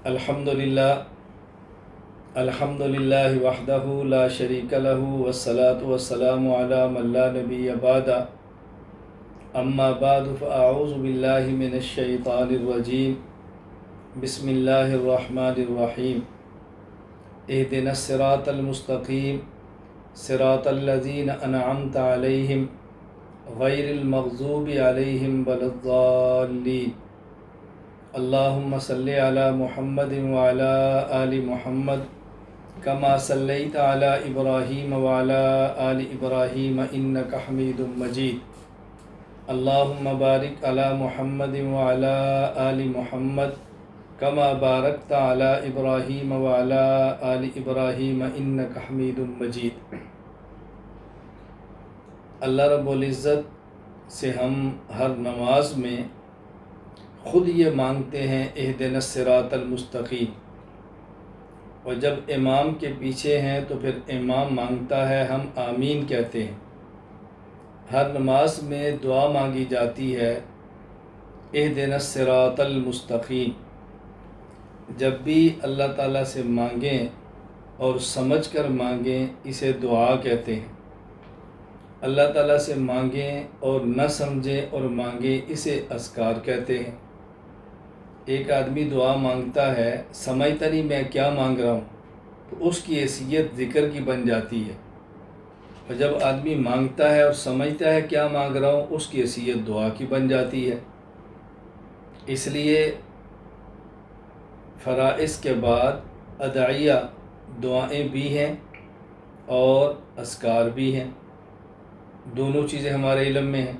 الحمد للہ وحدہ لا شریک لہ والصلاة والسلام علی من لا نبی بعد اما بعد فاعوذ باللہ من الشیطان الرجیم بسم اللہ الرحمن الرحیم اہدنا الصراط المستقیم صراط الذین انعمت علیہم غیر المغضوب علیہم ولا الضالین اللہم صلی علی محمد وعلی آل محمد کما صلیت علی ابراہیم وعلی آل ابراہیم انک حمید مجید اللہم بارک علی محمد وعلی آل محمد کما بارکت علی ابراہیم وعلی آل ابراہیم انک حمید مجید۔ اللہ رب العزت سے ہم ہر نماز میں خود یہ مانگتے ہیں اہدنا الصراط المستقیم، اور جب امام کے پیچھے ہیں تو پھر امام مانگتا ہے، ہم آمین کہتے ہیں۔ ہر نماز میں دعا مانگی جاتی ہے اہدنا الصراط المستقیم۔ جب بھی اللہ تعالیٰ سے مانگیں اور سمجھ کر مانگیں اسے دعا کہتے ہیں، اللہ تعالیٰ سے مانگیں اور نہ سمجھیں اور مانگیں اسے اذکار کہتے ہیں۔ ایک آدمی دعا مانگتا ہے، سمجھتا نہیں میں کیا مانگ رہا ہوں، تو اس کی حیثیت ذکر کی بن جاتی ہے، اور جب آدمی مانگتا ہے اور سمجھتا ہے کیا مانگ رہا ہوں، اس کی حیثیت دعا کی بن جاتی ہے۔ اس لیے فرائض کے بعد ادعیہ دعائیں بھی ہیں اور اذکار بھی ہیں، دونوں چیزیں ہمارے علم میں ہیں۔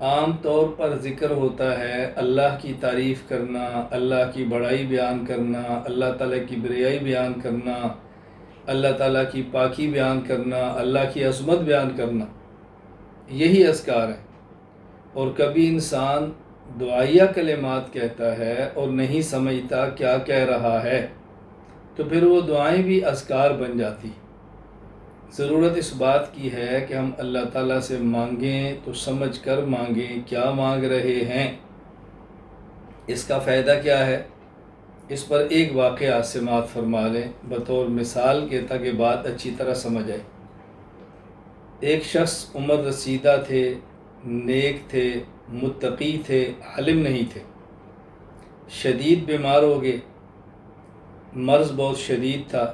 عام طور پر ذکر ہوتا ہے اللہ کی تعریف کرنا، اللہ کی بڑائی بیان کرنا، اللہ تعالیٰ کی بریائی بیان کرنا، اللہ تعالیٰ کی پاکی بیان کرنا، اللہ کی عظمت بیان کرنا، یہی اذکار ہے۔ اور کبھی انسان دعائیہ کلمات کہتا ہے اور نہیں سمجھتا کیا کہہ رہا ہے، تو پھر وہ دعائیں بھی اذکار بن جاتی۔ ضرورت اس بات کی ہے کہ ہم اللہ تعالیٰ سے مانگیں تو سمجھ کر مانگیں کیا مانگ رہے ہیں، اس کا فائدہ کیا ہے۔ اس پر ایک واقعہ سماعت فرما لیں بطور مثال کے، تاکہ بات اچھی طرح سمجھ آئے۔ ایک شخص عمر رسیدہ تھے، نیک تھے، متقی تھے، عالم نہیں تھے، شدید بیمار ہو گئے، مرض بہت شدید تھا،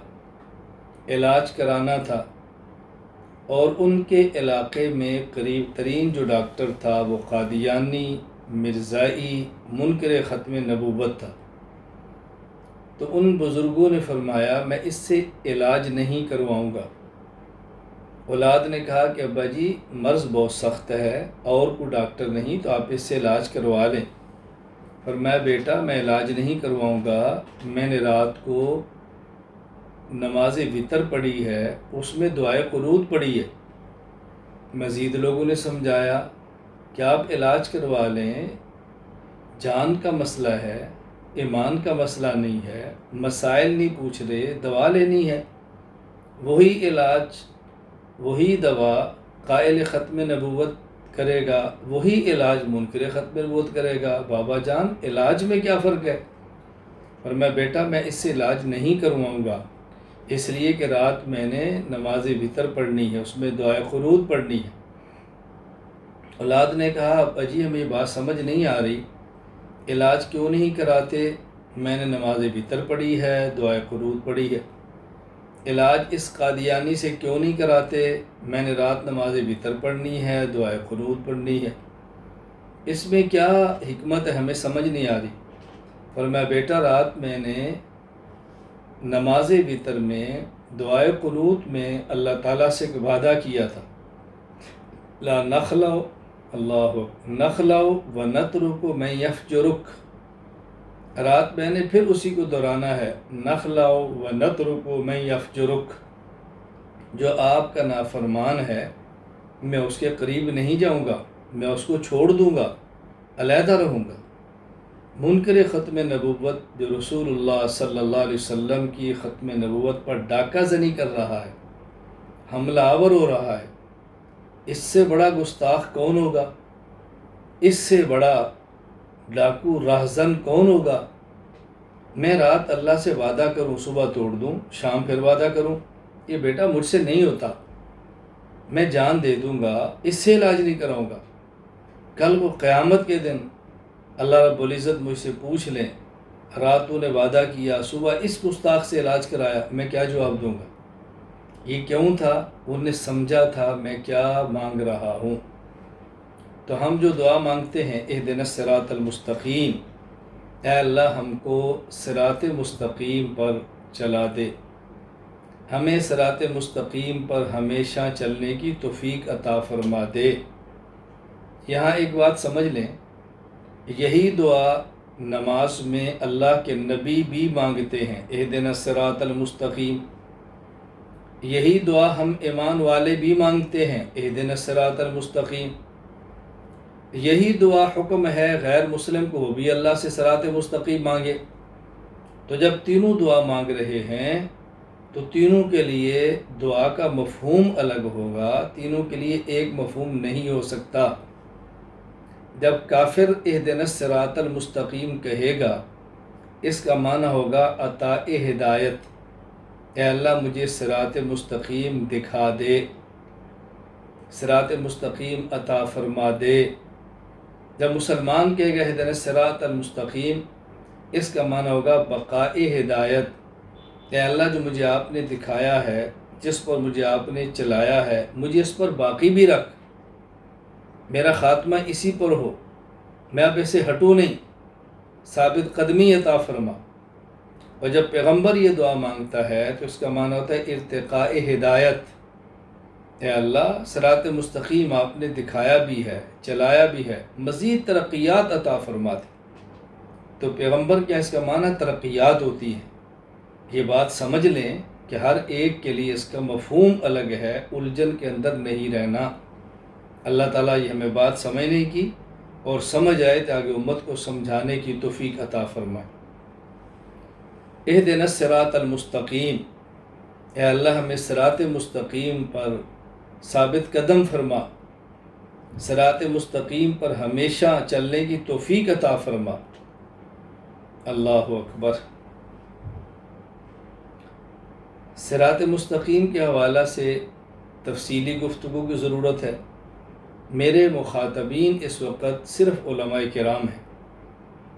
علاج کرانا تھا، اور ان کے علاقے میں قریب ترین جو ڈاکٹر تھا وہ قادیانی، مرزائی، منکر ختم نبوت تھا۔ تو ان بزرگوں نے فرمایا میں اس سے علاج نہیں کرواؤں گا۔ اولاد نے کہا کہ ابا جی مرض بہت سخت ہے اور کوئی ڈاکٹر نہیں، تو آپ اس سے علاج کروا لیں۔ فرمایا بیٹا میں علاج نہیں کرواؤں گا، میں نے رات کو نماز وتر پڑھی ہے، اس میں دعائے قنوت پڑھی ہے۔ مزید لوگوں نے سمجھایا کہ آپ علاج کروا لیں، جان کا مسئلہ ہے، ایمان کا مسئلہ نہیں ہے، مسائل نہیں پوچھ رہے، دوا لینی ہے۔ وہی علاج، وہی دوا قائل ختم نبوت کرے گا، وہی علاج منکر ختم نبوت کرے گا۔ بابا جان علاج میں کیا فرق ہے؟ فرمایا بیٹا میں اس سے علاج نہیں کرواؤں گا، اس لیے کہ رات میں نے نماز وتر پڑھنی ہے، اس میں دعائے قنوت پڑھنی ہے۔ اولاد نے کہا ابا جی ہمیں یہ بات سمجھ نہیں آ رہی، علاج کیوں نہیں کراتے؟ میں نے نماز وتر پڑھی ہے، دعائے قنوت پڑھی ہے۔ علاج اس قادیانی سے کیوں نہیں کراتے؟ میں نے رات نماز وتر پڑھنی ہے، دعائے قنوت پڑھنی ہے۔ اس میں کیا حکمت ہے ہمیں سمجھ نہیں آ رہی۔ فرمایا بیٹا رات میں نے نماز وتر میں دعائے قنوت میں اللہ تعالیٰ سے وعدہ کیا تھا، لا نخلو اللہ نخلو و نترک من یفجرک۔ رات میں نے پھر اسی کو دہرانا ہے، نخلو و نترک من یفجرک، جو آپ کا نافرمان ہے میں اس کے قریب نہیں جاؤں گا، میں اس کو چھوڑ دوں گا، علیحدہ رہوں گا۔ منکر ختم نبوت جو رسول اللہ صلی اللہ علیہ وسلم کی ختم نبوت پر ڈاکہ زنی کر رہا ہے، حملہ آور ہو رہا ہے، اس سے بڑا گستاخ کون ہوگا؟ اس سے بڑا ڈاکو راہزن کون ہوگا؟ میں رات اللہ سے وعدہ کروں صبح توڑ دوں، شام پھر وعدہ کروں، یہ بیٹا مجھ سے نہیں ہوتا، میں جان دے دوں گا، اس سے علاج نہیں کراؤں گا۔ کل کو قیامت کے دن اللہ رب العزت مجھ سے پوچھ لیں رات تو نے وعدہ کیا، صبح اس گستاخ سے علاج کرایا، میں کیا جواب دوں گا؟ یہ کیوں تھا؟ انہوں نے سمجھا تھا میں کیا مانگ رہا ہوں۔ تو ہم جو دعا مانگتے ہیں اہدنا الصراط المستقیم، اے اللہ ہم کو صراط مستقیم پر چلا دے، ہمیں صراط مستقیم پر ہمیشہ چلنے کی توفیق عطا فرما دے۔ یہاں ایک بات سمجھ لیں، یہی دعا نماز میں اللہ کے نبی بھی مانگتے ہیں، اہدنا الصراط المستقیم۔ یہی دعا ہم ایمان والے بھی مانگتے ہیں، اہدنا الصراط المستقیم۔ یہی دعا حکم ہے غیر مسلم کو، وہ بھی اللہ سے صراط مستقیم مانگے۔ تو جب تینوں دعا مانگ رہے ہیں تو تینوں کے لیے دعا کا مفہوم الگ ہوگا، تینوں کے لیے ایک مفہوم نہیں ہو سکتا۔ جب کافر اہدنا الصراط المستقیم کہے گا، اس کا معنی ہوگا عطاء ہدایت، اے اللہ مجھے صراط مستقیم دکھا دے، صراط مستقیم عطا فرما دے۔ جب مسلمان کہے گا اہدنا الصراط المستقیم، اس کا معنی ہوگا بقاء ہدایت، اے اللہ جو مجھے آپ نے دکھایا ہے، جس پر مجھے آپ نے چلایا ہے، مجھے اس پر باقی بھی رکھ، میرا خاتمہ اسی پر ہو، میں اب اسے ہٹوں نہیں، ثابت قدمی عطا فرما۔ اور جب پیغمبر یہ دعا مانگتا ہے تو اس کا معنی ہوتا ہے ارتقاء ہدایت، اے اللہ صراط مستقیم آپ نے دکھایا بھی ہے، چلایا بھی ہے، مزید ترقیات عطا فرما دے۔ تو پیغمبر کیا اس کا معنی ترقیات ہوتی ہے۔ یہ بات سمجھ لیں کہ ہر ایک کے لیے اس کا مفہوم الگ ہے، الجھن کے اندر نہیں رہنا۔ اللہ تعالیٰ یہ ہمیں بات سمجھنے کی اور سمجھ آئے تاکہ امت کو سمجھانے کی توفیق عطا فرمائے۔ اہدنا الصراط المستقیم، اے اللہ ہمیں صراط مستقیم پر ثابت قدم فرما، صراط مستقیم پر ہمیشہ چلنے کی توفیق عطا فرما۔ اللہ اکبر۔ صراط مستقیم کے حوالہ سے تفصیلی گفتگو کی ضرورت ہے۔ میرے مخاطبین اس وقت صرف علماء کرام ہیں،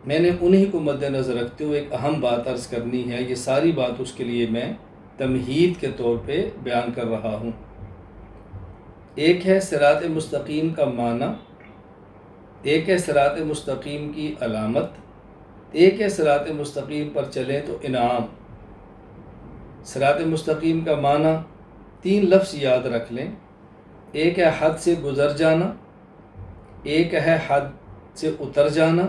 میں نے انہی کو مد نظر رکھتے ہوئے ایک اہم بات عرض کرنی ہے۔ یہ ساری بات اس کے لیے میں تمہید کے طور پہ بیان کر رہا ہوں۔ ایک ہے صراط مستقیم کا معنی، ایک ہے صراط مستقیم کی علامت، ایک ہے صراط مستقیم پر چلیں تو انعام۔ صراط مستقیم کا معنی 3 لفظ یاد رکھ لیں، ایک ہے حد سے گزر جانا، ایک ہے حد سے اتر جانا،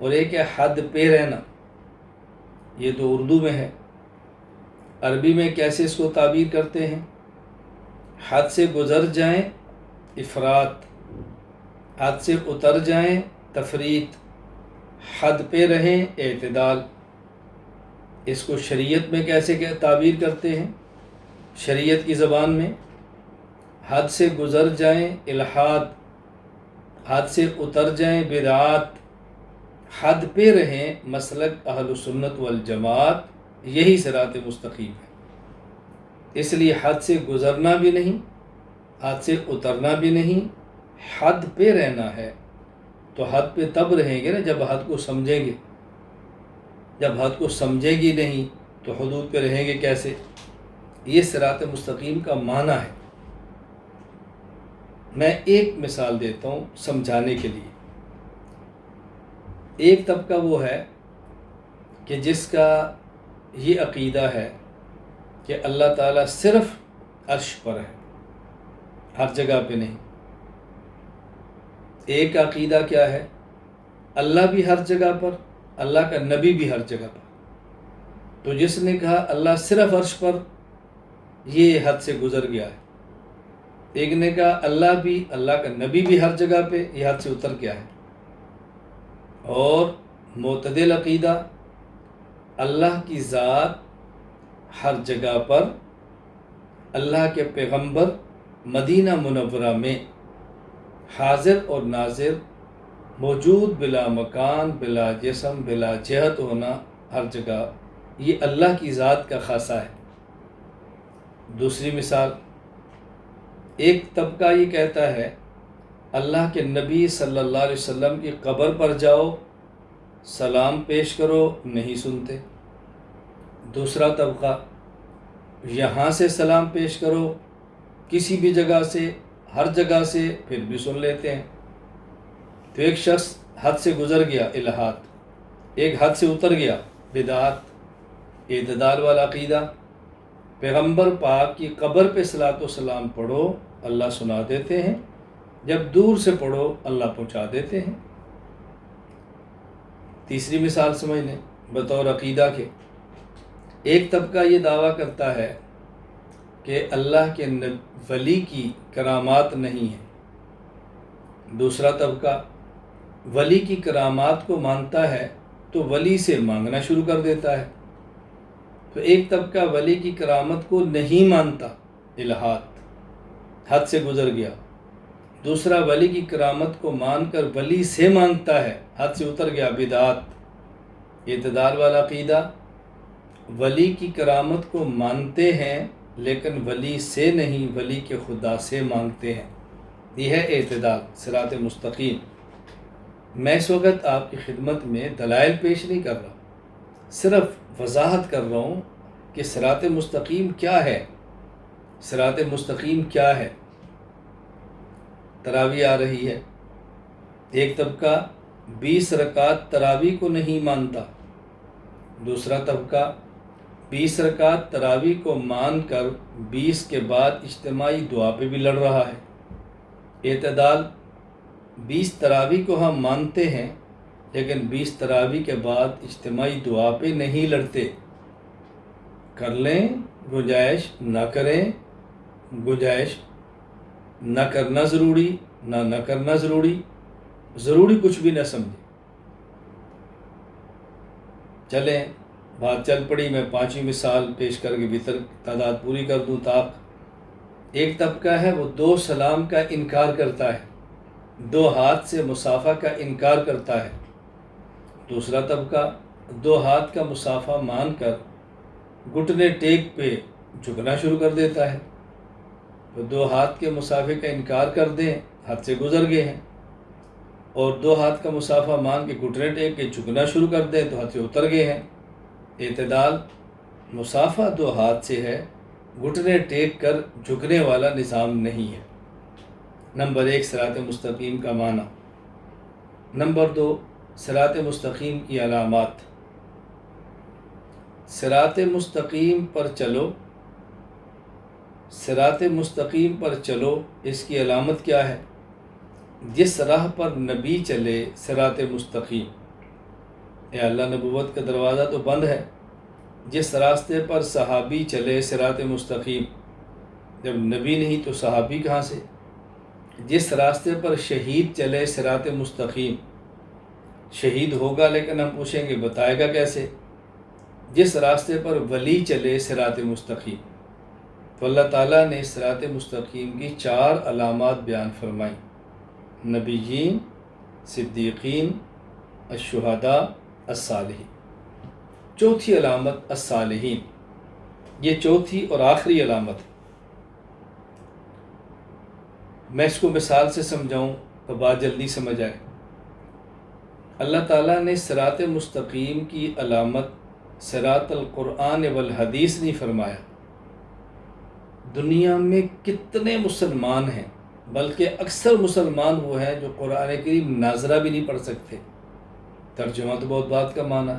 اور ایک ہے حد پہ رہنا۔ یہ تو اردو میں ہے، عربی میں کیسے اس کو تعبیر کرتے ہیں؟ حد سے گزر جائیں افراط، حد سے اتر جائیں تفریط، حد پہ رہیں اعتدال۔ اس کو شریعت میں کیسے تعبیر کرتے ہیں؟ شریعت کی زبان میں حد سے گزر جائیں الحاد، حد سے اتر جائیں بدعات، حد پہ رہیں مسلک اہل سنت والجماعت، یہی صراط مستقیم ہے۔ اس لیے حد سے گزرنا بھی نہیں، حد سے اترنا بھی نہیں، حد پہ رہنا ہے۔ تو حد پہ تب رہیں گے نا جب حد کو سمجھیں گے، جب حد کو سمجھیں گی نہیں تو حدود پہ رہیں گے کیسے؟ یہ صراط مستقیم کا معنی ہے۔ میں ایک مثال دیتا ہوں سمجھانے کے لیے۔ ایک طبقہ وہ ہے کہ جس کا یہ عقیدہ ہے کہ اللہ تعالیٰ صرف عرش پر ہے، ہر جگہ پہ نہیں۔ ایک عقیدہ کیا ہے؟ اللہ بھی ہر جگہ پر، اللہ کا نبی بھی ہر جگہ پر۔ تو جس نے کہا اللہ صرف عرش پر، یہ حد سے گزر گیا ہے۔ ایک نے کہا اللہ بھی، اللہ کا نبی بھی ہر جگہ پہ، یہ حد سے اتر گیا ہے۔ اور معتدل عقیدہ، اللہ کی ذات ہر جگہ پر، اللہ کے پیغمبر مدینہ منورہ میں حاضر اور ناظر، موجود بلا مکان، بلا جسم، بلا جہت ہونا ہر جگہ، یہ اللہ کی ذات کا خاصہ ہے۔ دوسری مثال، ایک طبقہ یہ کہتا ہے اللہ کے نبی صلی اللہ علیہ وسلم کی قبر پر جاؤ، سلام پیش کرو، نہیں سنتے۔ دوسرا طبقہ، یہاں سے سلام پیش کرو، کسی بھی جگہ سے، ہر جگہ سے، پھر بھی سن لیتے ہیں۔ تو ایک شخص حد سے گزر گیا، الہات، ایک حد سے اتر گیا، بدعات۔ اعتدال والا عقیدہ، پیغمبر پاک کی قبر پہ صلاۃ و سلام پڑھو، اللہ سنا دیتے ہیں، جب دور سے پڑھو اللہ پہنچا دیتے ہیں۔ تیسری مثال سمجھ لیں بطور عقیدہ کے، ایک طبقہ یہ دعویٰ کرتا ہے کہ اللہ کے ولی کی کرامات نہیں ہیں۔ دوسرا طبقہ ولی کی کرامات کو مانتا ہے تو ولی سے مانگنا شروع کر دیتا ہے۔ تو ایک طبقہ ولی کی کرامت کو نہیں مانتا، الہات، حد سے گزر گیا۔ دوسرا ولی کی کرامت کو مان کر ولی سے مانگتا ہے، حد سے اتر گیا، بدعات۔ اعتدال والا عقیدہ، ولی کی کرامت کو مانتے ہیں لیکن ولی سے نہیں، ولی کے خدا سے مانگتے ہیں۔ یہ ہے اعتدال، صراط مستقیم۔ میں اس وقت آپ کی خدمت میں دلائل پیش نہیں کر رہا، صرف وضاحت کر رہا ہوں کہ صراط مستقیم کیا ہے۔ صراط مستقیم کیا ہے؟ تراویح آ رہی ہے، ایک طبقہ 20 رکعت تراویح کو نہیں مانتا، دوسرا طبقہ 20 رکعت تراویح کو مان کر 20 کے بعد اجتماعی دعا پہ بھی لڑ رہا ہے۔ اعتدال، 20 تراویح کو ہم مانتے ہیں لیکن 20 تراویح کے بعد اجتماعی دعا پہ نہیں لڑتے۔ کر لیں گنجائش، نہ کریں گنجائش، نہ کرنا ضروری، نہ کرنا ضروری، ضروری کچھ بھی نہ سمجھیں۔ چلیں بات چل پڑی، میں 5ویں مثال پیش کر کے وطر تعداد پوری کر دوں تاک۔ ایک طبقہ ہے وہ 2 سلام کا انکار کرتا ہے، 2 ہاتھ سے مصافحہ کا انکار کرتا ہے۔ دوسرا طبقہ 2 ہاتھ کا مصافحہ مان کر گھٹنے ٹیک پہ جھکنا شروع کر دیتا ہے۔ تو 2 ہاتھ کے مصافحے کا انکار کر دیں، حد سے گزر گئے ہیں، اور 2 ہاتھ کا مصافحہ مان کے گھٹنے ٹیک کے جھکنا شروع کر دیں تو حد سے اتر گئے ہیں۔ اعتدال، مصافحہ 2 ہاتھ سے ہے، گھٹنے ٹیک کر جھکنے والا نظام نہیں ہے۔ نمبر 1 صراط مستقیم کا معنی۔ نمبر 2 صراط مستقیم کی علامات۔ صراط مستقیم پر چلو، صراط مستقیم پر چلو، اس کی علامت کیا ہے؟ جس راہ پر نبی چلے صراط مستقیم۔ اے اللہ، نبوت کا دروازہ تو بند ہے، جس راستے پر صحابی چلے صراط مستقیم، جب نبی نہیں تو صحابی کہاں سے؟ جس راستے پر شہید چلے صراط مستقیم، شہید ہوگا لیکن ہم پوچھیں گے بتائے گا کیسے؟ جس راستے پر ولی چلے صراط مستقیم۔ تو اللہ تعالیٰ نے صراط مستقیم کی 4 علامات بیان فرمائیں: نبیین، صدیقین، الشہداء، الصالحین۔ چوتھی علامت الصالحین، یہ چوتھی اور آخری علامت ہے۔ میں اس کو مثال سے سمجھاؤں تو بات جلدی سمجھ آئے۔ اللہ تعالیٰ نے صراط مستقیم کی علامت صراط القرآن والحدیث نہیں فرمایا۔ دنیا میں کتنے مسلمان ہیں، بلکہ اکثر مسلمان وہ ہیں جو قرآن کریم ناظرہ بھی نہیں پڑھ سکتے۔ ترجمہ تو بہت بات کا معنی ہے،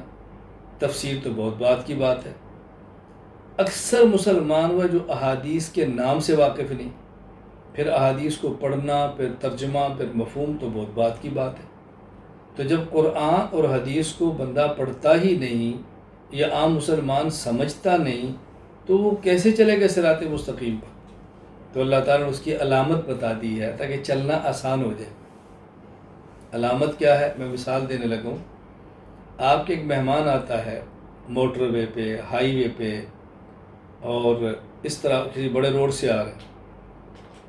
تفسیر تو بہت بات کی بات ہے۔ اکثر مسلمان وہ جو احادیث کے نام سے واقف نہیں، پھر احادیث کو پڑھنا، پھر ترجمہ، پھر مفہوم تو بہت بات کی بات ہے۔ تو جب قرآن اور حدیث کو بندہ پڑھتا ہی نہیں یا عام مسلمان سمجھتا نہیں تو وہ کیسے چلے گا صراط مستقیم پر؟ تو اللہ تعالیٰ نے اس کی علامت بتا دی ہے تاکہ چلنا آسان ہو جائے۔ علامت کیا ہے؟ میں مثال دینے لگوں۔ آپ کے ایک مہمان آتا ہے موٹر وے پہ، ہائی وے پہ، اور اس طرح کسی بڑے روڈ سے آ رہے ہیں،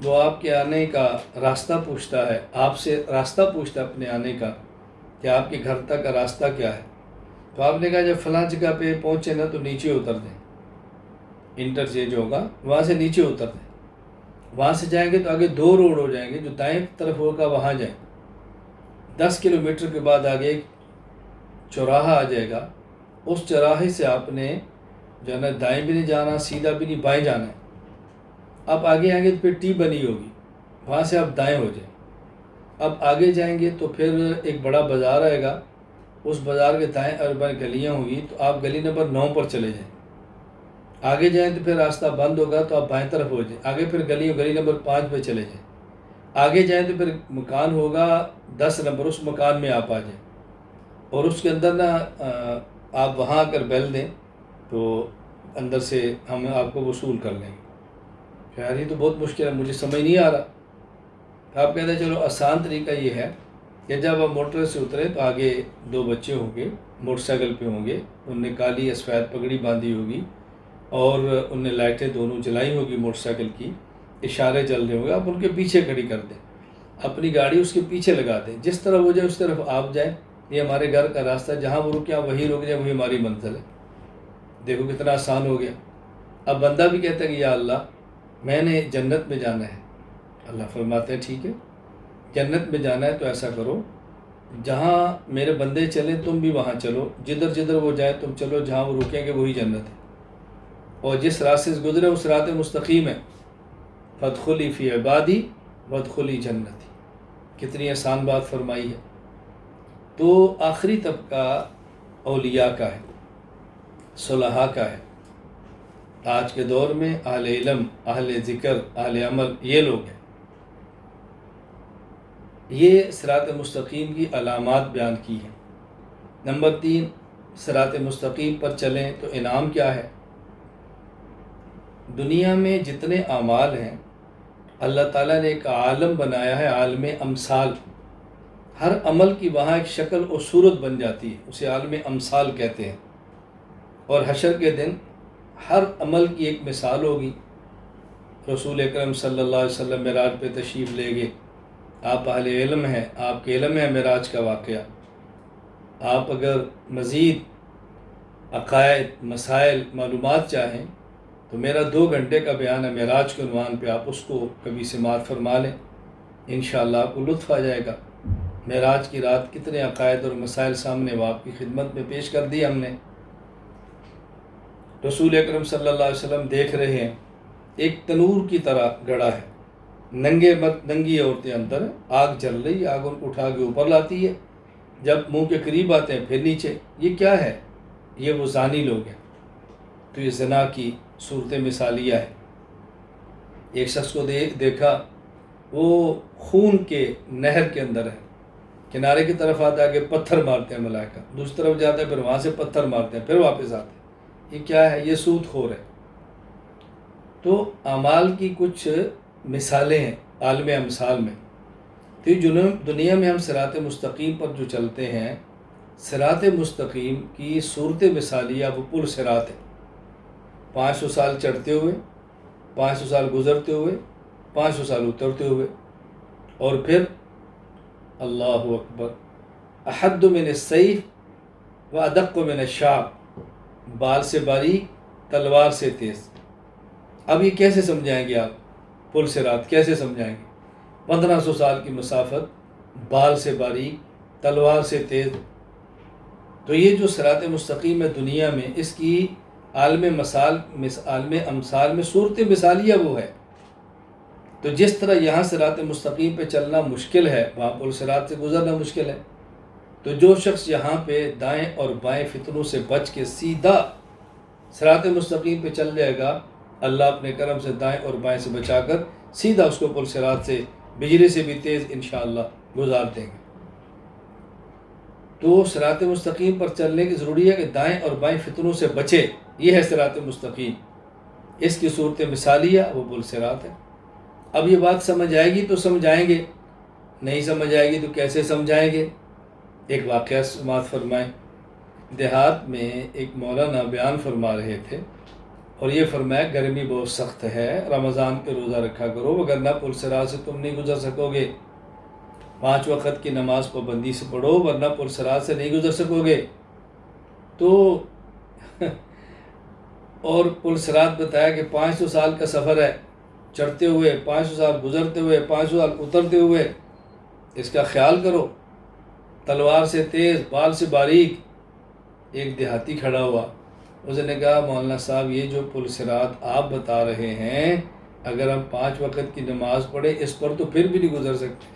وہ آپ کے آنے کا راستہ پوچھتا ہے، آپ سے راستہ پوچھتا ہے اپنے آنے کا کہ آپ کے گھر تک کا راستہ کیا ہے۔ تو آپ نے کہا جب فلاں جگہ پہ پہنچے نا تو نیچے اتر دیں، انٹرچینج ہوگا وہاں سے نیچے اتر دیں، وہاں سے جائیں گے تو آگے 2 روڈ ہو جائیں گے، جو دائیں طرف ہوگا وہاں جائیں، 10 کلومیٹر کے بعد آگے ایک چوراہا آ جائے گا، اس چوراہے سے آپ نے جو ہے نا دائیں بھی نہیں جانا، سیدھا بھی نہیں، بائیں جانا ہے۔ آپ آگے آئیں گے تو پھر ٹی بنی ہوگی، وہاں سے آپ دائیں ہو جائیں۔ اب آگے جائیں گے تو پھر ایک بڑا بازار آئے گا، اس بازار کے دائیں اور بائیں گلیاں ہوں گی، تو آپ گلی نمبر 9 پر چلے جائیں۔ آگے جائیں تو پھر راستہ بند ہوگا تو آپ بائیں طرف ہو جائیں، آگے پھر گلی نمبر 5 پہ چلے جائیں۔ آگے جائیں تو پھر مکان ہوگا 10 نمبر، اس مکان میں آپ آ جائیں، اور اس کے اندر نا آپ وہاں اگر بیل دیں تو اندر سے ہم آپ کو وصول کر لیں گے۔ یار یہ تو بہت مشکل ہے، مجھے سمجھ نہیں آ رہا۔ تو آپ کہتے ہیں چلو آسان طریقہ یہ ہے کہ جب آپ موٹر سے اترے تو آگے 2 بچے ہوں گے، موٹر سائیکل پہ ہوں گے، ان نے کالی سفید پگڑی باندھی ہوگی اور ان نے لائٹیں دونوں جلائی ہوگی موٹر سائیکل کی، اشارے چل رہے ہوں گے، آپ ان کے پیچھے کھڑی کر دیں، اپنی گاڑی اس کے پیچھے لگا دیں، جس طرف ہو جائے اس طرف آپ جائیں، یہ ہمارے گھر کا راستہ، جہاں وہ رکے آپ وہیں رک جائیں، وہی ہماری منزل ہے۔ دیکھو کتنا آسان ہو گیا۔ اب بندہ بھی کہتا ہے کہ یا اللہ میں نے جنت میں جانا ہے، اللہ فرماتے ہیں ٹھیک ہے، جنت میں جانا ہے تو ایسا کرو، جہاں میرے بندے چلیں تم بھی وہاں چلو، جدھر جدھر وہ جائے تم چلو، جہاں وہ رکیں گے وہی جنت ہے، اور جس راستے سے گزرے وہ صراط مستقیم ہے، فادخلی فی عبادی وادخلی جنتی۔ کتنی آسان بات فرمائی ہے۔ تو آخری طبقہ اولیاء کا ہے، صلحاء کا ہے۔ آج کے دور میں اہل علم، اہل ذکر، اہل عمل، یہ لوگ ہیں۔ یہ صراط مستقیم کی علامات بیان کی ہیں۔ نمبر 3، صراط مستقیم پر چلیں تو انعام کیا ہے؟ دنیا میں جتنے اعمال ہیں اللہ تعالیٰ نے ایک عالم بنایا ہے، عالم امثال۔ ہر عمل کی وہاں ایک شکل اور صورت بن جاتی ہے، اسے عالم امثال کہتے ہیں، اور حشر کے دن ہر عمل کی ایک مثال ہوگی۔ رسول اکرم صلی اللہ علیہ وسلم معراج پہ تشریف لے گئے، آپ اہل علم ہیں، آپ کے علم ہے معراج کا واقعہ۔ آپ اگر مزید عقائد، مسائل، معلومات چاہیں تو میرا 2 گھنٹے کا بیان ہے معراج کے عنوان پہ، آپ اس کو کبھی سماعت فرما لیں، انشاءاللہ آپ کو لطف آ جائے گا۔ معراج کی رات کتنے عقائد اور مسائل سامنے وہ آپ کی خدمت میں پیش کر دی ہم نے۔ رسول اکرم صلی اللہ علیہ وسلم دیکھ رہے ہیں، ایک تنور کی طرح گڑا ہے، ننگی عورتیں اندر ہیں، آگ جل رہی، آگ ان کو اٹھا کے اوپر لاتی ہے، جب منہ کے قریب آتے ہیں پھر نیچے۔ یہ کیا ہے؟ یہ وہ زانی لوگ ہیں۔ تو یہ زنا کی صورت مثالیہ ہے۔ ایک شخص کو دیکھا، وہ خون کے نہر کے اندر ہے، کنارے کی طرف آتا ہے کہ پتھر مارتے ہیں ملائکہ، دوسری طرف جاتا ہے پھر وہاں سے پتھر مارتے ہیں، پھر واپس آتے ہیں۔ یہ کیا ہے؟ یہ سود خور ہے۔ تو اعمال کی کچھ مثالیں ہیں عالم امثال میں۔ تو یہ دنیا میں ہم صراط مستقیم پر جو چلتے ہیں، صراط مستقیم کی صورت مثالیہ وہ پل صراط ہے۔ 500 سال چڑھتے ہوئے، 500 سال گزرتے ہوئے، 500 سال اترتے ہوئے، اور پھر اللہ اکبر، احد من السیف و ادق من الشعب، بال سے باریک، تلوار سے تیز۔ اب یہ کیسے سمجھائیں گے آپ؟ پل صراط کیسے سمجھائیں گے؟ 1500 سال کی مسافت، بال سے باریک، تلوار سے تیز۔ تو یہ جو صراط مستقیم ہے دنیا میں، اس کی عالم امثال میں صورت مثالیہ وہ ہے۔ تو جس طرح یہاں صراط مستقیم پہ چلنا مشکل ہے، وہاں پل صراط سے گزرنا مشکل ہے۔ تو جو شخص یہاں پہ دائیں اور بائیں فتنوں سے بچ کے سیدھا صراط مستقیم پہ چل جائے گا، اللہ اپنے کرم سے دائیں اور بائیں سے بچا کر سیدھا اس کو پل صراط سے بجلی سے بھی تیز انشاءاللہ گزار دیں گے۔ تو صراط مستقیم پر چلنے کی ضروری ہے کہ دائیں اور بائیں فتنوں سے بچے، یہ ہے صراط مستقیم۔ اس کی صورت مثالیہ وہ پل صراط ہے۔ اب یہ بات سمجھ آئے گی تو سمجھائیں گے، نہیں سمجھ آئے گی تو کیسے سمجھائیں گے؟ ایک واقعہ سماعت فرمائیں۔ دیہات میں ایک مولانا بیان فرما رہے تھے، اور یہ فرمایا گرمی بہت سخت ہے، رمضان کے روزہ رکھا کرو، وگرنہ پل صراط سے تم نہیں گزر سکو گے۔ 5 وقت کی نماز پابندی سے پڑھو، ورنہ پل صراط سے نہیں گزر سکو گے۔ تو اور پل صراط بتایا کہ 500 سال کا سفر ہے، چڑھتے ہوئے 500 سال، گزرتے ہوئے 500 سال، اترتے ہوئے، اس کا خیال کرو۔ تلوار سے تیز، بال سے باریک، ایک دیہاتی کھڑا ہوا، اس نے کہا مولانا صاحب یہ جو پل صراط آپ بتا رہے ہیں، اگر ہم 5 وقت کی نماز پڑھیں اس پر تو پھر بھی نہیں گزر سکتے۔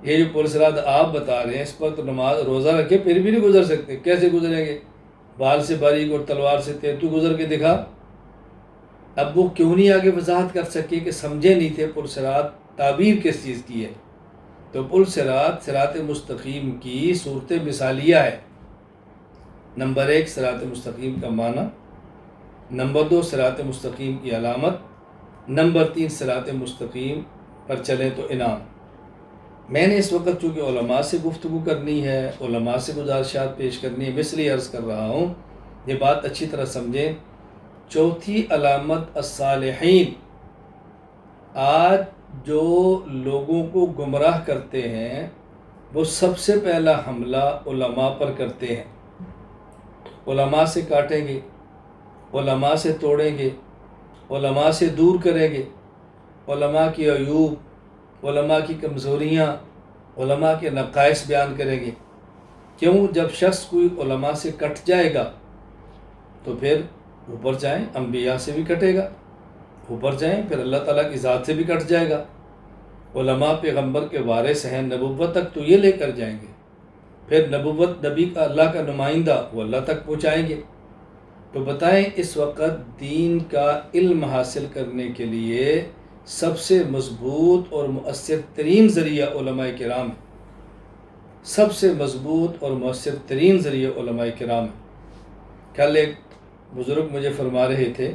یہ جو پل صراط آپ بتا رہے ہیں اس پر تو نماز روزہ رکھے پھر بھی نہیں گزر سکتے، کیسے گزریں گے؟ بال سے باریک اور تلوار سے تیز، تو گزر کے دکھا۔ اب وہ کیوں نہیں آگے وضاحت کر سکے کہ سمجھے نہیں تھے پل صراط تعبیر کس چیز کی ہے؟ تو پل صراط، صراط مستقیم کی صورت مثالیہ ہے۔ نمبر 1 صراط مستقیم کا معنی، نمبر 2 صراط مستقیم کی علامت، نمبر 3 صراط مستقیم پر چلیں تو انعام۔ میں نے اس وقت چونکہ علماء سے گفتگو کرنی ہے، علماء سے گزارشات پیش کرنی ہے، اس لیے عرض کر رہا ہوں یہ بات اچھی طرح سمجھیں۔ چوتھی علامت الصالحین، آج جو لوگوں کو گمراہ کرتے ہیں وہ سب سے پہلا حملہ علماء پر کرتے ہیں۔ علماء سے کاٹیں گے، علماء سے توڑیں گے، علماء سے دور کریں گے، علماء کی عیوب، علماء کی کمزوریاں، علماء کے نقائص بیان کریں گے۔ کیوں؟ جب شخص کوئی علماء سے کٹ جائے گا تو پھر اوپر جائیں انبیاء سے بھی کٹے گا، اوپر جائیں پھر اللہ تعالیٰ کی ذات سے بھی کٹ جائے گا۔ علماء پیغمبر کے وارث ہیں، نبوت تک تو یہ لے کر جائیں گے، پھر نبوت نبی کا اللہ کا نمائندہ وہ اللہ تک پہنچائیں گے۔ تو بتائیں اس وقت دین کا علم حاصل کرنے کے لیے سب سے مضبوط اور مؤثر ترین ذریعہ علماء کرام ہے، سب سے مضبوط اور مؤثر ترین ذریعہ علماء کرام ہے۔ کل ایک بزرگ مجھے فرما رہے تھے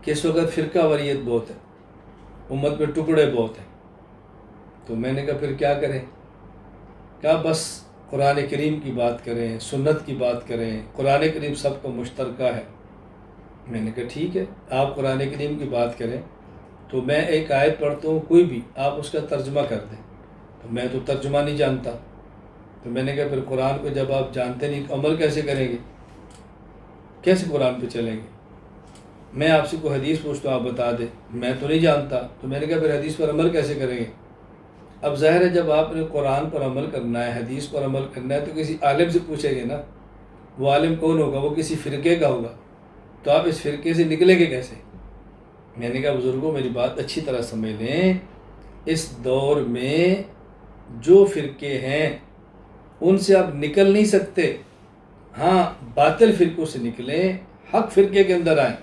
کہ اس وقت فرقہ واریت بہت ہے، امت میں ٹکڑے بہت ہیں، تو میں نے کہا پھر کیا کریں؟ کہا بس قرآن کریم کی بات کریں، سنت کی بات کریں، قرآن کریم سب کا مشترکہ ہے۔ میں نے کہا ٹھیک ہے، آپ قرآن کریم کی بات کریں تو میں ایک آیت پڑھتا ہوں کوئی بھی، آپ اس کا ترجمہ کر دیں، تو میں تو ترجمہ نہیں جانتا، تو میں نے کہا پھر قرآن کو جب آپ جانتے نہیں تو عمل کیسے کریں گے؟ کیسے قرآن پہ چلیں گے؟ میں آپ سے کوئی حدیث پوچھتا ہوں آپ بتا دیں، میں تو نہیں جانتا، تو میں نے کہا پھر حدیث پر عمل کیسے کریں گے؟ اب ظاہر ہے جب آپ نے قرآن پر عمل کرنا ہے، حدیث پر عمل کرنا ہے تو کسی عالم سے پوچھیں گے نا۔ وہ عالم کون ہوگا؟ وہ کسی فرقے کا ہوگا، تو آپ اس فرقے سے نکلیں گے کیسے؟ میں نے کہا بزرگوں میری بات اچھی طرح سمجھ لیں، اس دور میں جو فرقے ہیں ان سے آپ نکل نہیں سکتے، ہاں باطل فرقوں سے نکلیں، حق فرقے کے اندر آئیں۔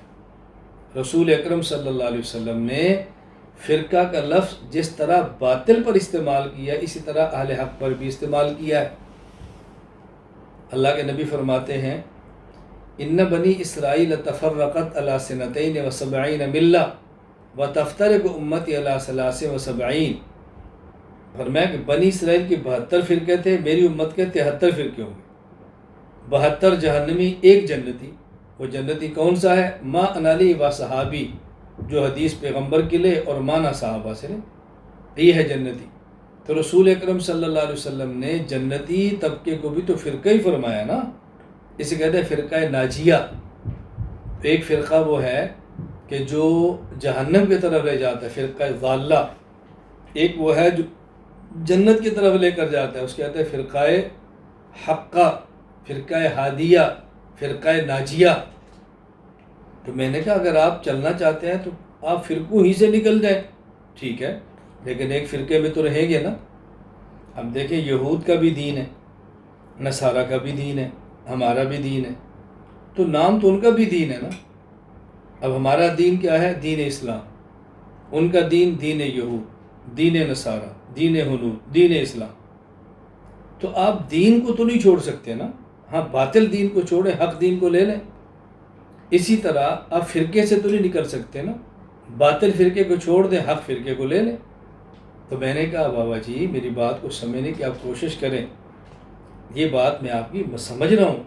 رسول اکرم صلی اللہ علیہ وسلم نے فرقہ کا لفظ جس طرح باطل پر استعمال کیا اسی طرح اہل حق پر بھی استعمال کیا ہے۔ اللہ کے نبی فرماتے ہیں ان بنی اسرائیل تفرقت علی سنتین و سبعین ملہ و تفترق امتی علی ثلاث و سبعین۔ فرمایا کہ بنی اسرائیل کے 72 فرقے تھے، میری امت کے 73 فرقے ہوں گے، 72 جہنمی، ایک جنتی۔ وہ جنتی کون سا ہے؟ ما انا علیہ و صحابی، جو حدیث پیغمبر کے لے اور مانا صحابہ سے لے، یہ ہے جنتی۔ تو رسول اکرم صلی اللہ علیہ وسلم نے جنتی طبقے کو بھی تو فرقہ ہی فرمایا نا، اسے کہتے ہیں فرقہ ناجیہ۔ ایک فرقہ وہ ہے کہ جو جہنم کی طرف لے جاتا ہے، فرقہ ضالہ، ایک وہ ہے جو جنت کی طرف لے کر جاتا ہے، اس کہتے ہیں فرقہ حقہ، فرقہ ہادیہ، فرقہ ناجیہ۔ تو میں نے کہا اگر آپ چلنا چاہتے ہیں تو آپ فرقوں ہی سے نکل جائیں، ٹھیک ہے، لیکن ایک فرقے میں تو رہیں گے نا۔ اب دیکھیں یہود کا بھی دین ہے، نصارہ کا بھی دین ہے، ہمارا بھی دین ہے، تو نام تو ان کا بھی دین ہے نا۔ اب ہمارا دین کیا ہے؟ دین اسلام، ان کا دین دین یہود، دین نصارہ، دین ہنود، دین اسلام۔ تو آپ دین کو تو نہیں چھوڑ سکتے نا، ہاں باطل دین کو چھوڑیں، حق دین کو لے لیں۔ اسی طرح آپ فرقے سے تو نہیں نکل سکتے نا، باطل فرقے کو چھوڑ دیں، حق فرقے کو لے لیں۔ تو میں نے کہا بابا جی میری بات کو سمجھنے کی آپ کوشش کریں، یہ بات میں آپ کی سمجھ رہا ہوں،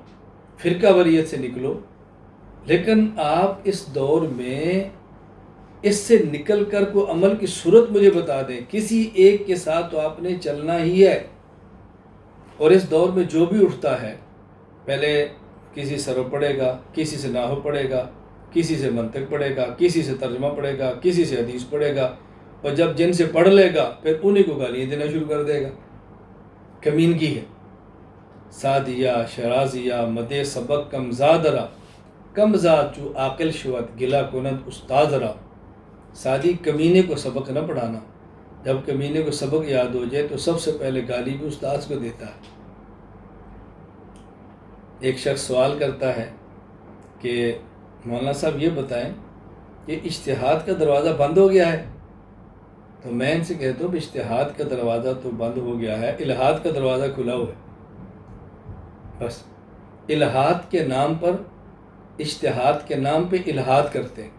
فرقہ واریت سے نکلو، لیکن آپ اس دور میں اس سے نکل کر کو عمل کی صورت مجھے بتا دیں۔ کسی ایک کے ساتھ تو آپ نے چلنا ہی ہے، اور اس دور میں جو بھی اٹھتا ہے پہلے کسی سرو پڑھے گا، کسی سے نحو پڑھے گا، کسی سے منطق پڑھے گا، کسی سے ترجمہ پڑھے گا، کسی سے حدیث پڑھے گا، اور جب جن سے پڑھ لے گا پھر انہیں کو گالیاں دینا شروع کر دے گا۔ کمینگی ہے۔ سعدیہ شرازیہ مدے سبق کم زادرا، کم زاد چو عاقل شوت گلا کنند استاد را۔ سعدی کمینے کو سبق نہ پڑھانا، جب کمینے کو سبق یاد ہو جائے تو سب سے پہلے گالی بھی استاد کو دیتا ہے۔ ایک شخص سوال کرتا ہے کہ مولانا صاحب یہ بتائیں کہ اجتہاد کا دروازہ بند ہو گیا ہے، تو میں ان سے کہتا ہوں اجتہاد کا دروازہ تو بند ہو گیا ہے، الہاد کا دروازہ کھلا ہوا ہے۔ بس الہاد کے نام پر، اجتہاد کے نام پہ الہاد کرتے ہیں۔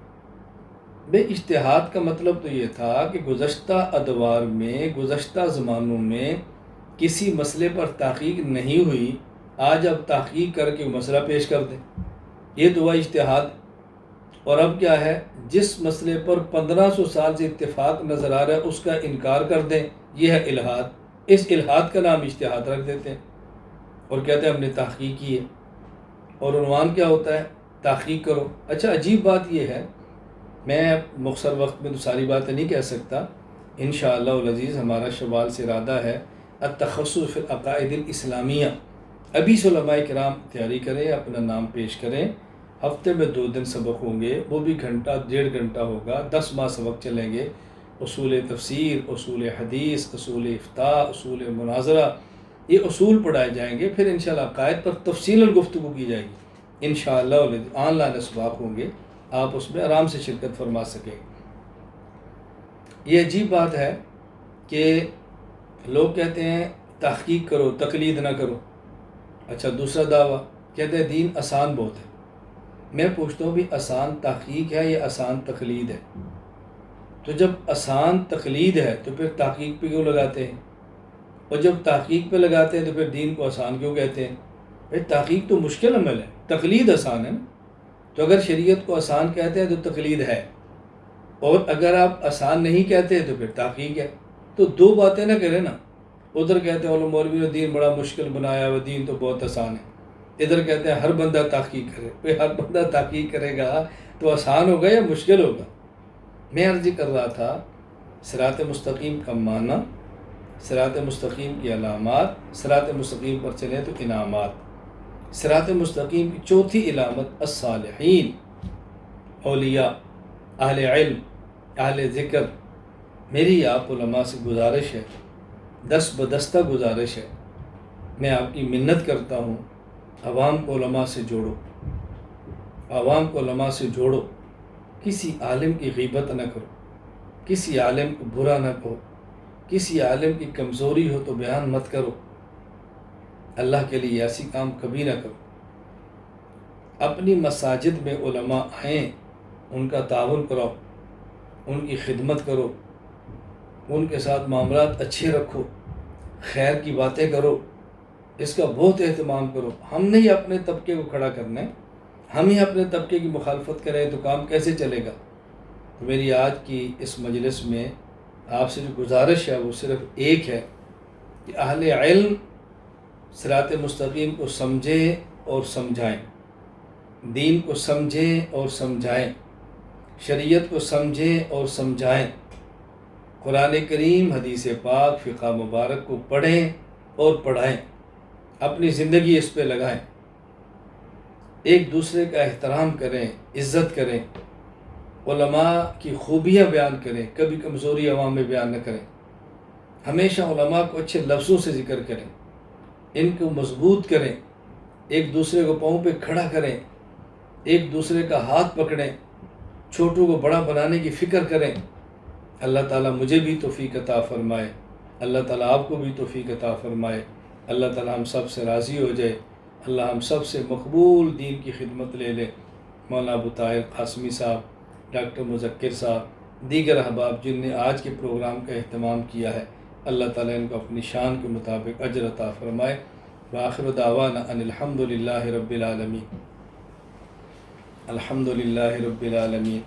بے اجتہاد کا مطلب تو یہ تھا کہ گزشتہ ادوار میں، گزشتہ زمانوں میں کسی مسئلے پر تحقیق نہیں ہوئی، آج اب تحقیق کر کے مسئلہ پیش کر دیں، یہ تو ہوا اجتہاد۔ اور اب کیا ہے، جس مسئلے پر 1500 سال سے اتفاق نظر آ رہا ہے اس کا انکار کر دیں، یہ ہے الہاد۔ اس الہاد کا نام اجتہاد رکھ دیتے ہیں اور کہتے ہیں ہم نے تحقیق کی ہے، اور عنوان کیا ہوتا ہے، تحقیق کرو۔ اچھا عجیب بات یہ ہے، میں مختصر وقت میں تو ساری باتیں نہیں کہہ سکتا، انشاءاللہ العزیز ہمارا شوال سے ارادہ ہے التخصص فی العقائد الاسلامیہ۔ ابھی سے علماء کرام تیاری کریں، اپنا نام پیش کریں، ہفتے میں 2 دن سبق ہوں گے، وہ بھی گھنٹہ 1.5 گھنٹہ ہوگا، 10 ماہ سبق چلیں گے، اصول تفسیر، اصول حدیث، اصول افتاء، اصول مناظرہ، یہ اصول پڑھائے جائیں گے، پھر انشاءاللہ عقائد پر تفصیل گفتگو کی جائے گی انشاءاللہ۔ آن لائن اسباق ہوں گے، آپ اس میں آرام سے شرکت فرما سکیں۔ یہ عجیب بات ہے کہ لوگ کہتے ہیں تحقیق کرو، تقلید نہ کرو۔ اچھا دوسرا دعویٰ کہتے ہیں دین آسان بہت ہے۔ میں پوچھتا ہوں بھی آسان تحقیق ہے یا آسان تقلید ہے؟ تو جب آسان تقلید ہے تو پھر تحقیق پہ کیوں لگاتے ہیں؟ اور جب تحقیق پہ لگاتے ہیں تو پھر دین کو آسان کیوں کہتے ہیں؟ بھائی تحقیق تو مشکل عمل ہے، تقلید آسان ہے نا۔ تو اگر شریعت کو آسان کہتے ہیں تو تقلید ہے، اور اگر آپ آسان نہیں کہتے تو پھر تحقیق ہے۔ تو 2 باتیں نہ کریں نا، ادھر کہتے ہیں مولوی نے دین بڑا مشکل بنایا ہوا، دین تو بہت آسان ہے، ادھر کہتے ہیں ہر بندہ تحقیق کرے۔ بھائی ہر بندہ تحقیق کرے گا تو آسان ہوگا یا مشکل ہوگا؟ میں عرض کر رہا تھا صراط مستقیم کا معنی، صراط مستقیم کی علامات، صراط مستقیم پر چلیں تو انعامات۔ صراط مستقیم کی چوتھی علامت الصالحین، اولیاء، اہل علم، اہل ذکر۔ میری آپ علماء سے گزارش ہے، دست بدستہ گزارش ہے، میں آپ کی منت کرتا ہوں، عوام کو علماء سے جوڑو، عوام کو علماء سے جوڑو۔ کسی عالم کی غیبت نہ کرو، کسی عالم کو برا نہ کہو، کسی عالم کی کمزوری ہو تو بیان مت کرو، اللہ کے لیے ایسی کام کبھی نہ کرو۔ اپنی مساجد میں علماء ہیں، ان کا تعاون کرو، ان کی خدمت کرو، ان کے ساتھ معاملات اچھے رکھو، خیر کی باتیں کرو، اس کا بہت اہتمام کرو۔ ہم نہیں اپنے طبقے کو کھڑا کرنا ہے، ہم ہی اپنے طبقے کی مخالفت کریں تو کام کیسے چلے گا؟ تو میری آج کی اس مجلس میں آپ سے جو گزارش ہے وہ صرف ایک ہے کہ اہل علم صراط مستقیم کو سمجھیں اور سمجھائیں، دین کو سمجھیں اور سمجھائیں، شریعت کو سمجھیں اور سمجھائیں، قرآن کریم، حدیث پاک، فقہ مبارک کو پڑھیں اور پڑھائیں، اپنی زندگی اس پہ لگائیں، ایک دوسرے کا احترام کریں، عزت کریں، علماء کی خوبیاں بیان کریں، کبھی کمزوری عوام میں بیان نہ کریں، ہمیشہ علماء کو اچھے لفظوں سے ذکر کریں، ان کو مضبوط کریں، ایک دوسرے کو پاؤں پہ کھڑا کریں، ایک دوسرے کا ہاتھ پکڑیں، چھوٹوں کو بڑا بنانے کی فکر کریں۔ اللہ تعالیٰ مجھے بھی توفیق عطا فرمائے، اللہ تعالیٰ آپ کو بھی توفیق عطا فرمائے، اللہ تعالیٰ ہم سب سے راضی ہو جائے، اللہ ہم سب سے مقبول دین کی خدمت لے لے۔ مولانا ابو طاہر قاسمی صاحب، ڈاکٹر مذکر صاحب، دیگر احباب جن نے آج کے پروگرام کا اہتمام کیا ہے، اللہ تعالیٰ ان کو اپنی شان کے مطابق اجر عطا فرمائے۔ وآخر دعوانا ان الحمد للہ رب العالمین، الحمد للہ رب العالمین،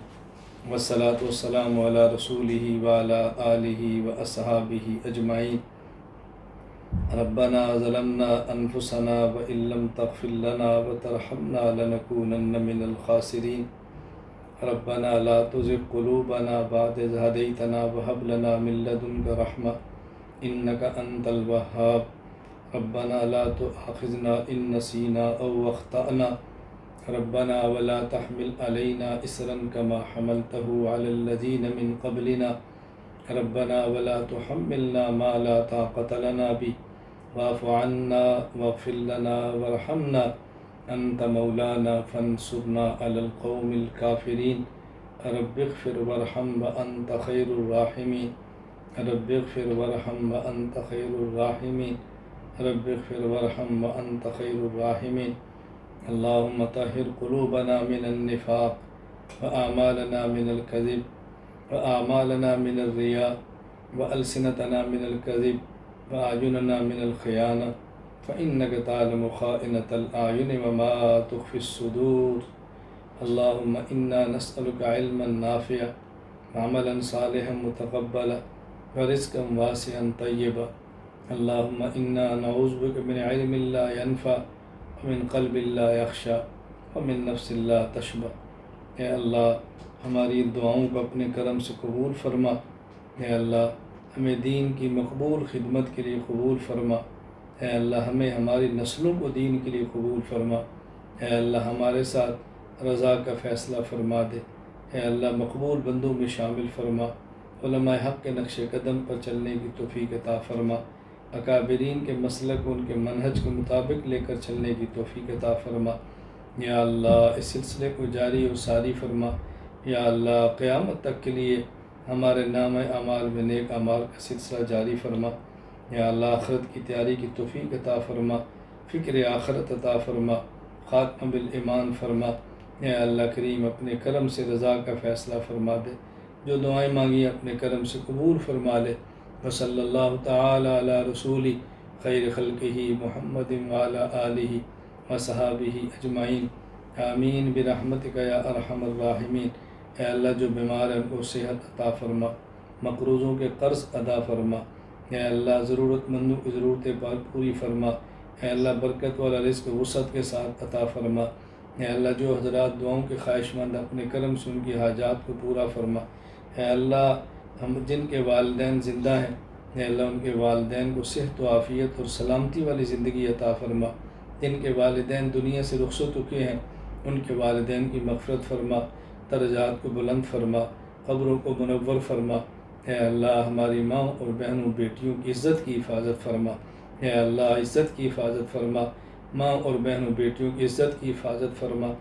والصلاة والسلام علی رسولہ وعلی آلہ واصحابہ اجمعین۔ ربنا ظلمنا أنفسنا وإن لم تغفر لنا وترحمنا لنكونن من الخاسرين ربنا لا تزغ قلوبنا بعد إذ هديتنا وهب لنا من لدنك رحمة إنك أنت الوهاب ربنا لا تؤاخذنا إن نسينا أو أخطأنا ربنا ولا تحمل علينا إصرا كما حملته على الذين من قبلنا ربنا ولا تحملنا ما لا طاقة لنا به واعف عنا واغفر لنا وارحمنا أنت مولانا فانصرنا على القوم الكافرين رب اغفر وارحم وأنت خير الراحمين رب اغفر وارحم وأنت خير الراحمين رب اغفر وارحم وأنت خير الراحمين اللهم طهر قلوبنا من النفاق وأعمالنا من الكذب وأعمالنا من الرياء وألسنتنا من الكذب وأعيننا من الخيانة فإنك تعلم خائنة الأعين وما تخفي الصدور اللهم إنا نسألك علما نافعا وعملا صالحا متقبلا ورزقا واسعا طيبا اللهم إنا نعوذ بك من علم لا ينفع ومن قلب لا يخشى ومن نفس لا تشبع اے اللہ ہماری دعاؤں کو اپنے کرم سے قبول فرما اے اللہ ہمیں دین کی مقبول خدمت کے لیے قبول فرما اے اللہ ہمیں ہماری نسلوں کو دین کے لیے قبول فرما اے اللہ ہمارے ساتھ رضا کا فیصلہ فرما دے اے اللہ مقبول بندوں میں شامل فرما علماء حق کے نقش قدم پر چلنے کی توفیق عطا فرما اکابرین کے مسلک ان کے منہج کے مطابق لے کر چلنے کی توفیق عطا فرما یا اللہ اس سلسلے کو جاری و ساری فرما یا اللہ قیامت تک کے لیے ہمارے نام اعمال میں نیک اعمال کا سلسلہ جاری فرما یا اللہ آخرت کی تیاری کی توفیق عطا فرما فکر آخرت عطا فرما خاتمہ بالایمان فرما یا اللہ کریم اپنے کرم سے رضا کا فیصلہ فرما دے جو دعائیں مانگی اپنے کرم سے قبول فرما لے وصلی اللہ تعالی علی رسولی خیر خلقہ محمد وعلی آلہ وصحابہ اجمعین آمین برحمتک یا ارحم الراحمین اے اللہ جو بیمار ہیں ان کو صحت عطا فرما مقروضوں کے قرض ادا فرما اے اللہ ضرورت مندوں کی ضرورتیں پوری فرما اے اللہ برکت والا رزق وسعت کے ساتھ عطا فرما اے اللہ جو حضرات دعاؤں کے خواہش مند اپنے کرم سے ان کی حاجات کو پورا فرما اے اللہ ہم جن کے والدین زندہ ہیں اے اللہ ان کے والدین کو صحت و عافیت اور سلامتی والی زندگی عطا فرما جن کے والدین دنیا سے رخصت چکے ہیں ان کے والدین کی مغفرت فرما درجات کو بلند فرما قبروں کو منور فرما اے اللہ ہماری ماں اور بہنوں بیٹیوں کی عزت کی حفاظت فرما اے اللہ عزت کی حفاظت فرما ماں اور بہنوں بیٹیوں کی عزت کی حفاظت فرما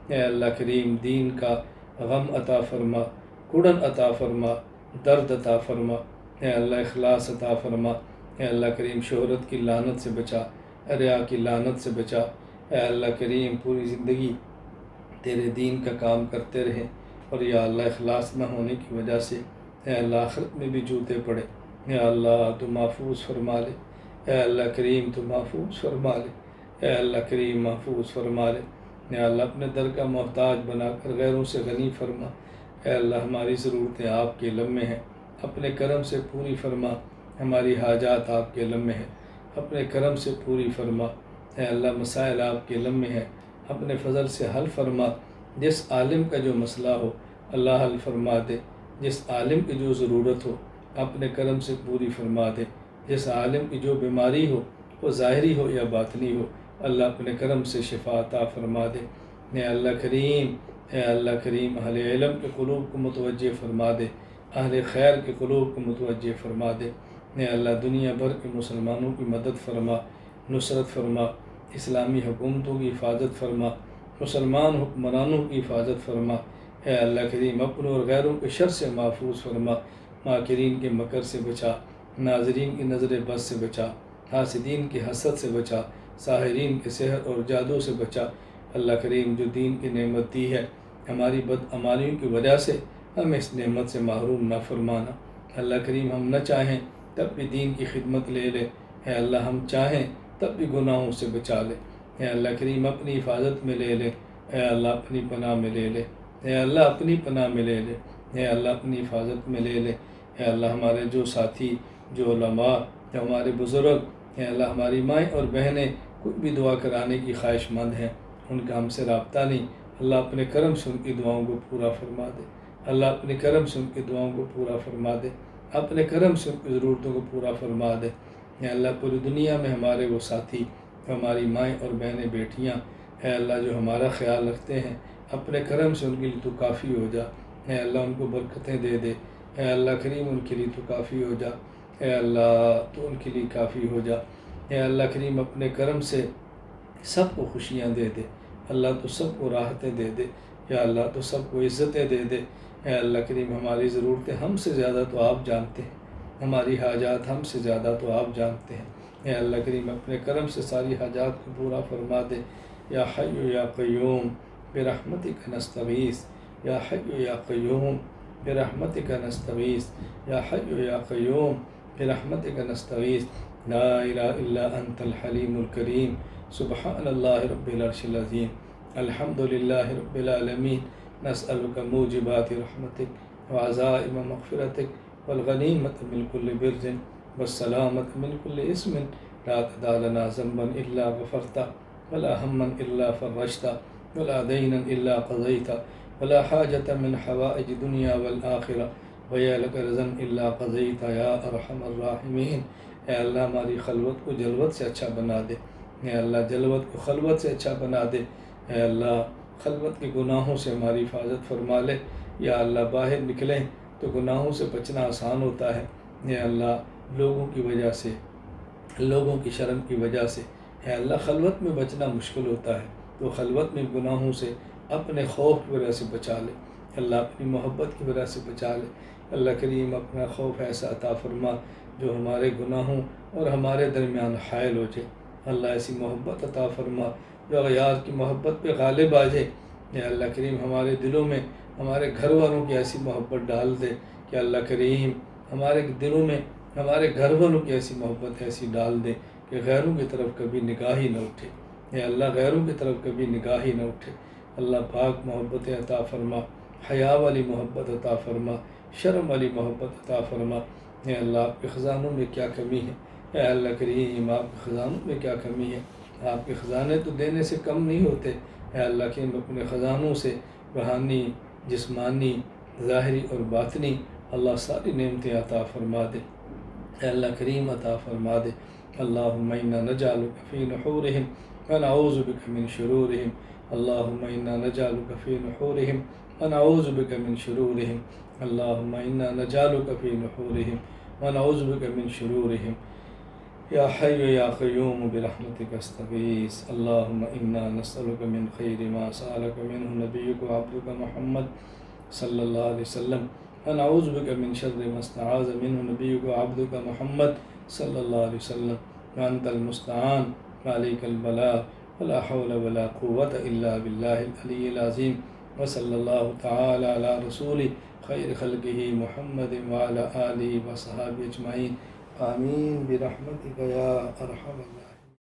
اے اللہ کریم دین کا غم عطا فرما کڑن عطا فرما درد عطا فرما اے اللہ اخلاص عطا فرما اے اللہ کریم شہرت کی لعنت سے بچا ریا کی لعنت سے بچا اے اللہ کریم پوری زندگی تیرے دین کا کام کرتے رہیں اور یا اللہ اخلاص نہ ہونے کی وجہ سے اے اللہ آخرت میں بھی جوتے پڑے اے اللہ تو محفوظ فرما لے اے اللہ کریم تو محفوظ فرما لے اے اللہ کریم محفوظ فرما لے اے اللہ اپنے در کا محتاج بنا کر غیروں سے غنی فرما اے اللہ ہماری ضرورتیں آپ کے علم میں ہیں اپنے کرم سے پوری فرما ہماری حاجات آپ کے علم میں ہیں اپنے کرم سے پوری فرما اے اللہ مسائل آپ کے علم میں ہیں اپنے فضل سے حل فرما جس عالم کا جو مسئلہ ہو اللہ حل فرما دے جس عالم کی جو ضرورت ہو اپنے کرم سے پوری فرما دے جس عالم کی جو بیماری ہو وہ ظاہری ہو یا باطنی ہو اللہ اپنے کرم سے شفا عطا فرما دے اے اللہ کریم اہل علم کے قلوب کو متوجہ فرما دے اہل خیر کے قلوب کو متوجہ فرما دے اے اللہ دنیا بھر کے مسلمانوں کی مدد فرما نصرت فرما اسلامی حکومتوں کی حفاظت فرما مسلمان حکمرانوں کی حفاظت فرما اے اللہ کریم اپنوں اور غیروں کے شر سے محفوظ فرما ماکرین کے مکر سے بچا ناظرین کی نظر بد سے بچا حاسدین کی حسد سے بچا ساحرین کے سحر اور جادو سے بچا اللہ کریم جو دین کی نعمت دی ہے ہماری بدعمالیوں کی وجہ سے ہمیں اس نعمت سے محروم نہ فرمانا اللہ کریم ہم نہ چاہیں تب بھی دین کی خدمت لے لے اے اللہ ہم چاہیں تب بھی گناہوں سے بچا لے اے اللہ کریم اپنی حفاظت میں لے لے اے اللہ اپنی پناہ میں لے لے اے اللہ اپنی پناہ میں لے لے اے اللہ اپنی حفاظت میں لے لے اے اللہ ہمارے جو ساتھی جو علماء جو ہمارے بزرگ اے اللہ ہماری مائیں اور بہنیں کوئی بھی دعا کرانے کی خواہش مند ہیں، ان کا ہم سے رابطہ نہیں، اللہ اپنے کرم سے ان کی دعاؤں کو پورا فرما دے، اللہ اپنے کرم سے ان کی دعاؤں کو پورا فرما دے، اپنے کرم سے ان کی ضرورتوں کو پورا فرما دے۔ اے اللہ پوری دنیا میں ہمارے وہ ساتھی، ہماری مائیں اور بہنیں بیٹیاں، اے اللہ جو ہمارا خیال رکھتے ہیں، اپنے کرم سے ان کے لیے تو کافی ہو جا۔ اے اللہ ان کو برکتیں دے دے، اے اللہ کریم ان کے لیے تو کافی ہو جا، اے اللہ تو ان کے لیے کافی ہو جا۔ اے اللہ کریم اپنے کرم سے سب کو خوشیاں دے دے، اللہ تو سب کو راحتیں دے دے، یا اللہ تو سب کو عزتیں دے دے۔ اے اللہ کریم ہماری ضرورتیں ہم سے زیادہ تو آپ جانتے ہیں، ہماری حاجات ہم سے زیادہ تو آپ جانتے ہیں۔ اے اللہ کریم اپنے کرم سے ساری حاجات کو پورا فرما دے۔ یا حی یا قیوم برحمتک نستغیث، یا حی یا قیوم برحمتک نستغیث، یا حی یا قیوم برحمتک نستغیث۔ لا الہ الا انت الحلیم الکریم، سبحان اللہ رب العرش العظیم، الحمد للہ رب العالمین، نسألک موجبات رحمتک وعزائم مغفرتک والغنیمت من کل بر والسلامت من کل اسم، لا تدع لنا ذنبا الا غفرتا ولا ہما الا فرجتا ولا دینا الا قضیتا ولا حاجة من حوائج دنیا والآخرہ ویا لک رضا الا قضیتا یا ارحم الراحمین۔ اے اللہ ہماری خلوت کو جلوت سے اچھا بنا دے، اے اللہ جلوت کو خلوت سے اچھا بنا دے، اے اللہ خلوت کے گناہوں سے ہماری حفاظت فرما لے، یا اللہ باہر نکلیں تو گناہوں سے بچنا آسان ہوتا ہے، اے اللہ لوگوں کی وجہ سے، لوگوں کی شرم کی وجہ سے، اے اللہ خلوت میں بچنا مشکل ہوتا ہے، تو خلوت میں گناہوں سے اپنے خوف کی وجہ سے بچا لے، اللہ اپنی محبت کی وجہ سے بچا لے۔ اللہ کریم اپنا خوف ایسا عطا فرما جو ہمارے گناہوں اور ہمارے درمیان حائل ہو جائے، اللہ ایسی محبت عطا فرما جو اغیار کی محبت پہ غالب آ جائے۔ اے اللہ کریم ہمارے دلوں میں ہمارے گھر والوں کی ایسی محبت ڈال دے کہ اللہ کریم ہمارے دلوں میں ہمارے گھر والوں کی ایسی محبت ایسی ڈال دے کہ غیروں کی طرف کبھی نگاہ ہی نہ اٹھے، اے اللہ غیروں کی طرف کبھی نگاہ ہی نہ اٹھے۔ اللہ پاک محبت عطا فرما، حیا والی محبت عطا فرما، شرم والی محبت عطا فرما۔ اے اللہ آپ کے خزانوں میں کیا کمی ہے، اے اللہ کریم آپ کے خزانوں میں کیا کمی ہے، آپ کے خزانے تو دینے سے کم نہیں ہوتے، اے اللہ کریم اپنے خزانوں سے روحانی، جسمانی، ظاہری اور باطنی اللہ ساری نعمتیں عطا فرما دے، اے اللہ کریم عطا فرما دے۔ اللہم انا نجعلک فی نحورہم ونعوذ بک من شرورہم، اللہم انا نجعلک فی نحورہم ونعوذ بک من شرورہم، اللہم انا نجعلک فی نحورہم ونعوذ بک من شرورہم، یا حی یا قیوم برحمتک استغیث۔ اللہم انا نسألک من خیر ما سألک منہ نبیک وعبدک محمد صلی اللہ علیہ وسلم، ونعوذ بک من شر ما استعاذ منہ نبیک وعبدک محمد صلی اللہ علیہ وسلم، وانت المستعان وعلیک البلاغ ولا حول ولا قوة الا باللہ العلی العظیم، وصلی اللہ تعالی علی رسول خیر خلقہ محمد وعلی آلہ وصحابہ اجمعین، آمین برحمتک یا ارحم الراحمین۔